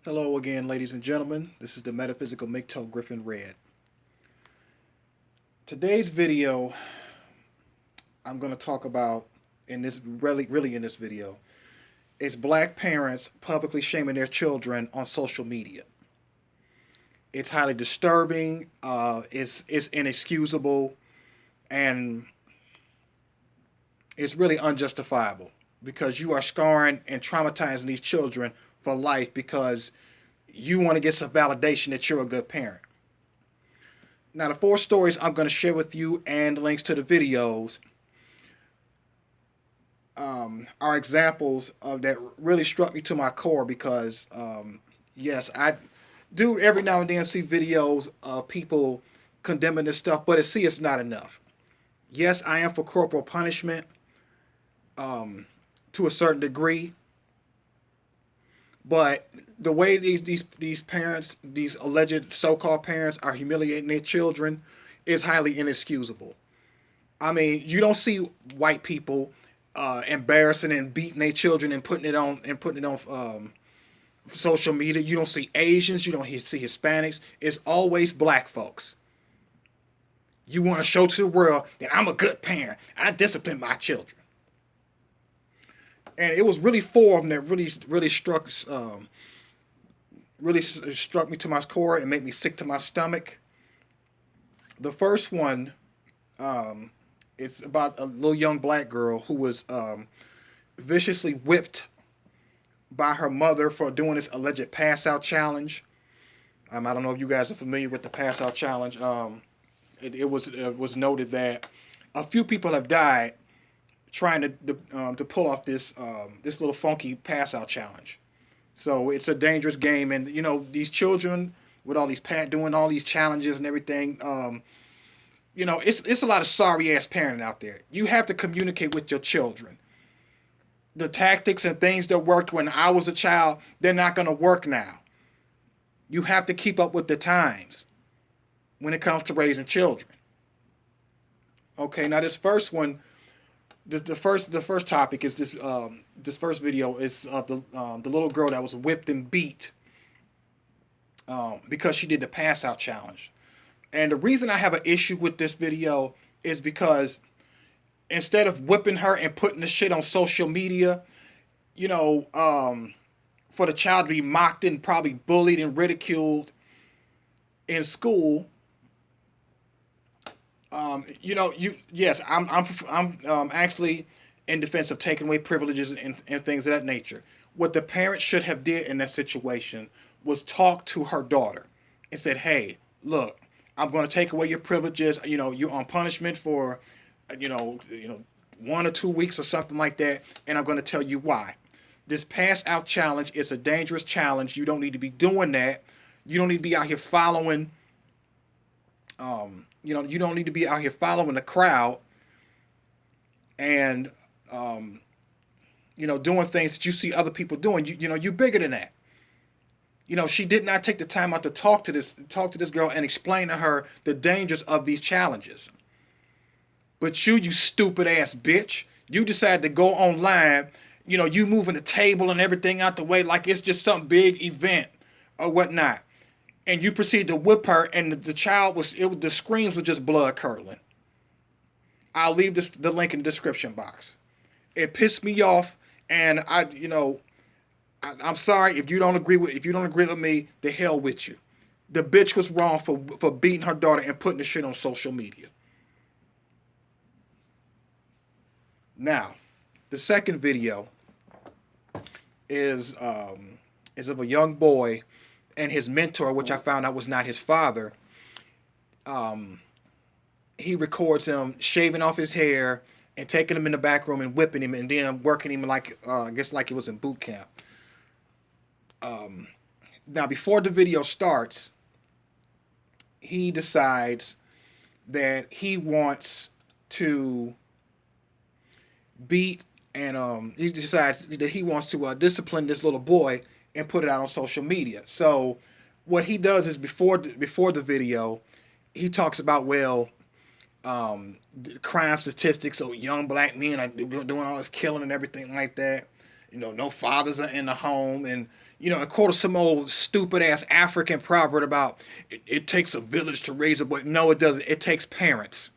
Hello again, ladies and gentlemen. This is the Metaphysical Mikto Griffin Red. Today's video, I'm going to talk about in this really in this video is black parents publicly shaming their children on social media. It's highly disturbing. It's inexcusable, and it's really unjustifiable because you are scarring and traumatizing these children for life because you want to get some validation that you're a good parent. Now, the four stories I'm going to share with you and links to the videos are examples of that really struck me to my core because, yes, I do every now and then see videos of people condemning this stuff, but it's not enough. Yes, I am for corporal punishment um, to a certain degree, but the way these parents, these alleged so-called parents, are humiliating their children is highly inexcusable. I mean, you don't see white people embarrassing and beating their children and putting it on social media. You don't see Asians. You don't see Hispanics. It's always black folks. You want to show to the world that I'm a good parent. I discipline my children, and it was really four of them that really struck me to my core and made me sick to my stomach. The first one, um, it's about a little young black girl who was viciously whipped by her mother for doing this alleged pass out challenge. I don't know if you guys are familiar with the pass out challenge. It was noted that a few people have died trying to pull off this little funky pass out challenge. So it's a dangerous game, and these children with all these doing all these challenges and everything. It's a lot of sorry ass parenting out there. You have to communicate with your children. The tactics and things that worked when I was a child, they're not going to work now. You have to keep up with the times when it comes to raising children. Okay, now this first one, the first topic is this first video is of the little girl that was whipped and beat because she did the pass out challenge. And the reason I have an issue with this video is because instead of whipping her and putting the shit on social media, you know, um, for the child to be mocked and probably bullied and ridiculed in school, yes, I'm actually in defense of taking away privileges and things of that nature. What the parent should have did in that situation was talk to her daughter and said, "Hey, look, I'm going to take away your privileges. You're on punishment for, you know, 1 or 2 weeks or something like that, and I'm going to tell you why. This pass out challenge is a dangerous challenge. You don't need to be doing that. You don't need to be out here following you don't need to be out here following the crowd and um, doing things that you see other people doing. You're bigger than that. She did not take the time out to talk to this girl and explain to her the dangers of these challenges. But you stupid ass bitch, you decided to go online. You moving the table and everything out the way like it's just some big event or whatnot, and you proceed to whip her, and the child the screams were just blood curdling. I'll leave the link in the description box. It pissed me off, and I'm sorry if you don't agree with me. The hell with you. The bitch was wrong for beating her daughter and putting the shit on social media. Now, the second video is is of a young boy and his mentor, which I found out was not his father. Um, he records him shaving off his hair and taking him in the back room and whipping him and then working him like I guess like he was in boot camp. Um, Now, before the video starts, he decides that he wants to beat and he decides that he wants to discipline this little boy and put it out on social media. So what he does is before the video, he talks about, well, crime statistics. So young black men are doing all this killing and everything like that. no fathers are in the home, and and quoted some old stupid ass African proverb about it takes a village to raise a boy. No, it doesn't. It takes parents.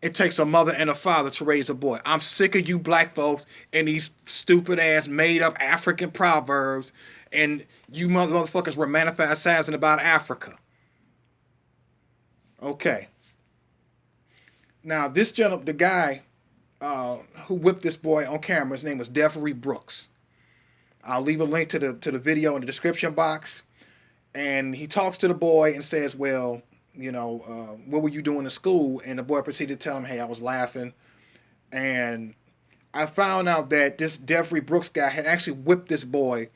It takes a mother and a father to raise a boy. I'm sick of you black folks and these stupid ass made up African proverbs, and you motherfuckers romanticizing about Africa. Okay. Now this gentleman, the guy who whipped this boy on camera, his name was Devery Broox. I'll leave a link to the video in the description box. And he talks to the boy and says, "Well, what were you doing in school?" And the boy proceeded to tell him, "Hey, I was laughing." And I found out that this Devery Broox guy had actually whipped this boy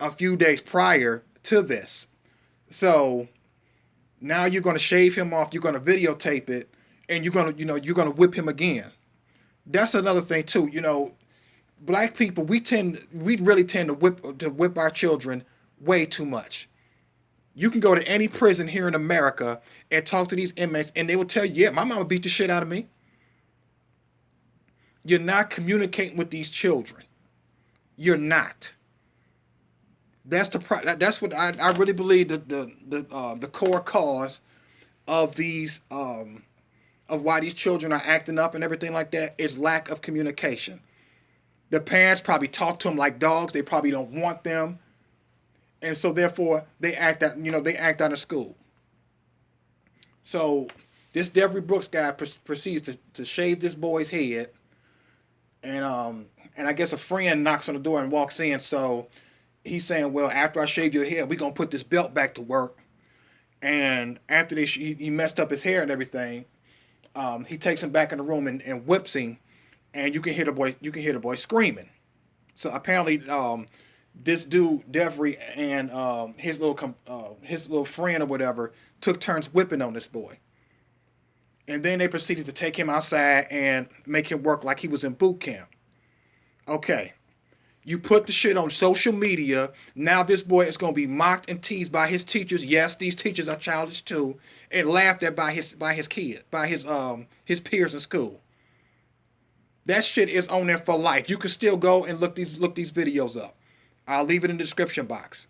a few days prior to this. So now you're going to shave him off, you're going to videotape it, and you're going to, you're going to whip him again. That's another thing too. Black people, we really tend to whip our children way too much. You can go to any prison here in America and talk to these inmates, and they will tell you, "Yeah, my mama beat the shit out of me." You're not communicating with these children. You're not. That's what I really believe the core cause of these of why these children are acting up and everything like that is lack of communication. The parents probably talk to them like dogs. They probably don't want them. And so therefore they act out, they act out of school. So this Devery Broox guy proceeds to shave this boy's head, and I guess a friend knocks on the door and walks in. So he's saying, "Well, after I shave your hair, we're gonna put this belt back to work." And after he messed up his hair and everything, he takes him back in the room and whips him, and you can hear the boy screaming. So apparently, this dude Devery and his little friend or whatever took turns whipping on this boy, and then they proceeded to take him outside and make him work like he was in boot camp. Okay, you put the shit on social media. Now this boy is going to be mocked and teased by his teachers. Yes, these teachers are childish too, and laughed at by his peers in school. That shit is on there for life. You can still go and look these videos up. I'll leave it in the description box.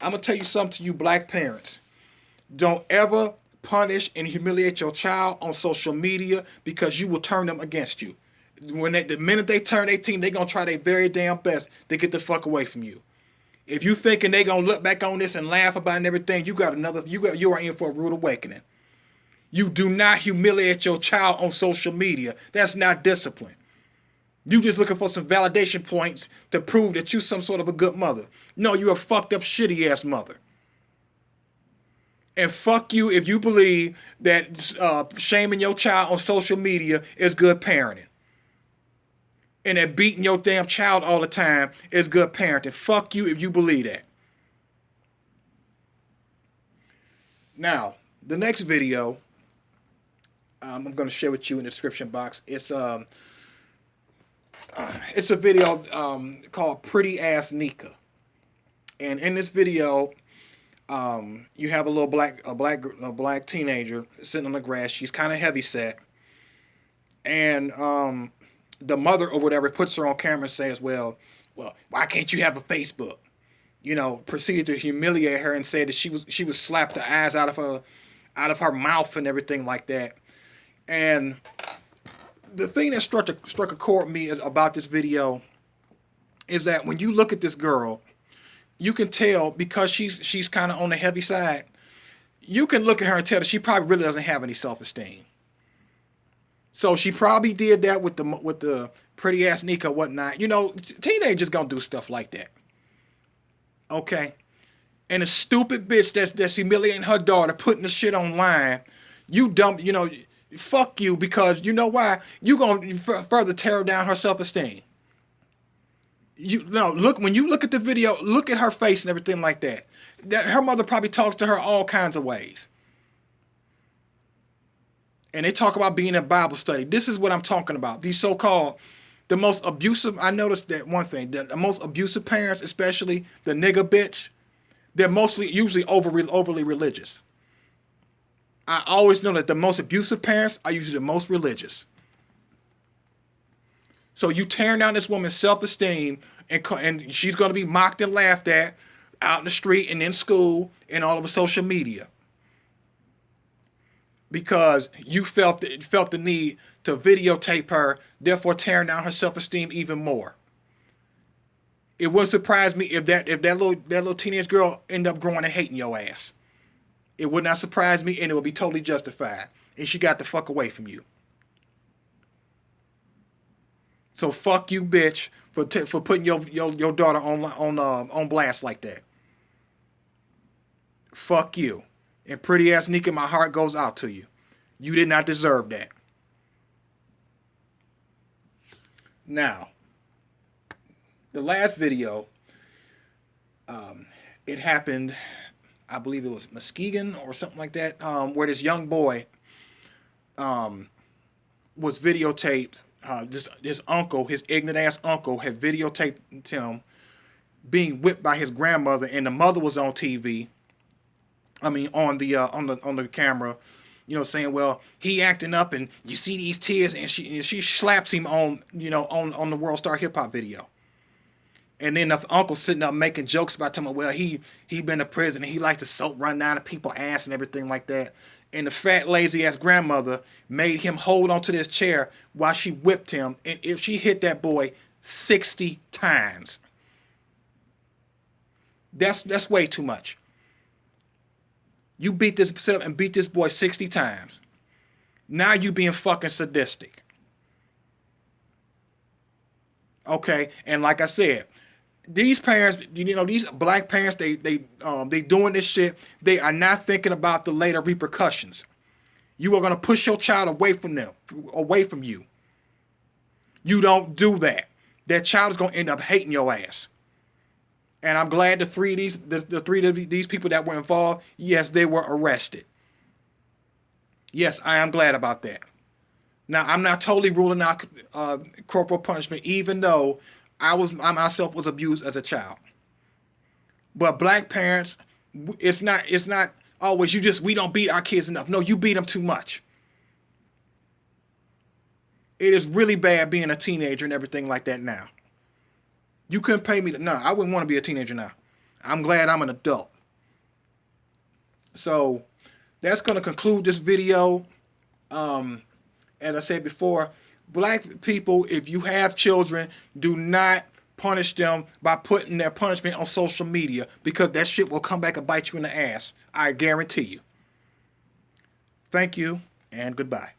I'm going to tell you something to you black parents. Don't ever punish and humiliate your child on social media, because you will turn them against you. The minute they turn 18, they're going to try their very damn best to get the fuck away from you. If you thinking they going to look back on this and laugh about it and everything, you are in for a rude awakening. You do not humiliate your child on social media. That's not discipline. You just looking for some validation points to prove that you some sort of a good mother. No, you're a fucked up, shitty ass mother. And fuck you if you believe that shaming your child on social media is good parenting. And that beating your damn child all the time is good parenting. Fuck you if you believe that. Now, the next video I'm going to share with you in the description box. It's a video called Pretty Azz Neika, and in this video, you have a black teenager sitting on the grass. She's kind of heavy set, and the mother or whatever puts her on camera and says, "Well, why can't you have a Facebook?" Proceeded to humiliate her and said that she was slapped the eyes out of her mouth and everything like that. And the thing that struck a chord with me about this video is that when you look at this girl, you can tell, because she's kind of on the heavy side, you can look at her and tell that she probably really doesn't have any self-esteem. So she probably did that with the Pretty Azz Neika or whatnot. Teenagers gonna do stuff like that. Okay? And a stupid bitch that's humiliating her daughter, putting the shit online, you dumb, fuck you, because you know why? You gonna further tear down her self-esteem. When you look at the video, look at her face and everything like that. Her mother probably talks to her all kinds of ways. And they talk about being in Bible study. This is what I'm talking about. These so-called, the most abusive, I noticed that one thing, that the most abusive parents, especially the nigga bitch, they're usually overly religious. I always know that the most abusive parents are usually the most religious. So you tearing down this woman's self-esteem, and she's going to be mocked and laughed at out in the street and in school and all over social media because you felt the need to videotape her, therefore tearing down her self-esteem even more. It wouldn't surprise me if that little teenage girl end up growing and hating your ass. It would not surprise me, and it would be totally justified. And she got the fuck away from you. So fuck you, bitch, for putting your daughter on blast like that. Fuck you. And pretty ass Neika, my heart goes out to you. You did not deserve that. Now, the last video, it happened, I believe it was Muskegon or something like that, where this young boy was videotaped. His uncle, his ignorant ass uncle, had videotaped him being whipped by his grandmother, and the mother was on TV. I mean, on the camera, saying, "Well, he acting up, and you see these tears," and she slaps him on the World Star Hip Hop video. And then the uncle sitting up making jokes about him. Well, he been to prison and he liked to soap run down to people's ass and everything like that. And the fat lazy ass grandmother made him hold onto this chair while she whipped him. And if she hit that boy 60 times, that's way too much. You beat this boy 60 times. Now you being fucking sadistic. Okay, and like I said, these parents, these black parents, they doing this shit. They are not thinking about the later repercussions. You are gonna push your child away from them, away from you. You don't do that. That child is gonna end up hating your ass. And I'm glad the three of these people that were involved, yes, they were arrested. Yes, I am glad about that. Now, I'm not totally ruling out corporal punishment, even though I myself was abused as a child. But black parents, it's not always we don't beat our kids enough. No, you beat them too much. It is really bad being a teenager and everything like that now. You couldn't pay me to, no, I wouldn't want to be a teenager now. I'm glad I'm an adult. So that's going to conclude this video. As I said before, black people, if you have children, do not punish them by putting their punishment on social media, because that shit will come back and bite you in the ass. I guarantee you. Thank you and goodbye.